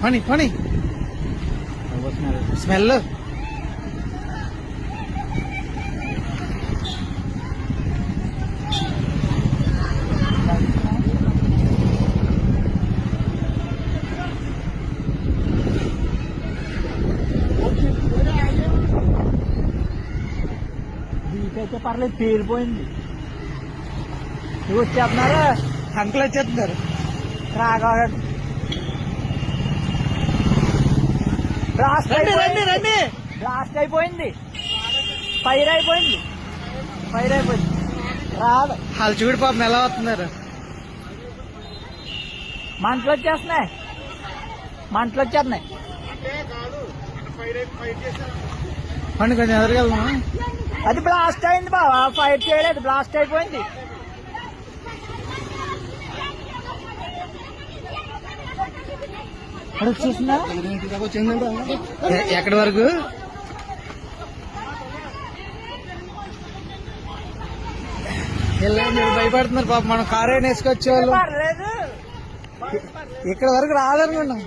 పని పని స్మెల్ అయితే పర్లేదు పేలిపోయింది. వచ్చేస్తున్నారా అంకులు వచ్చేస్తున్నారు. రాగా బ్లాస్ట్ రండి రండి. బ్లాస్ట్ అయిపోయింది. ఫైర్ అయిపోయింది. రాదు. వాళ్ళు చూడు పాపం ఎలా వస్తున్నారు. మంటలు వచ్చేస్తున్నాయి. పండి కొంచెం ఎదురుకెళ్దామా. అది బ్లాస్ట్ అయింది బావా, ఫైర్ చేయలేదు, బ్లాస్ట్ అయిపోయింది. వచ్చేసిందా ఎక్కడి వరకు మీరు భయపడుతున్నారు పాపం. మనం కారు వేసుకొచ్చే వాళ్ళు పర్లేదు. ఇక్కడ వరకు రాదనుకున్నాం.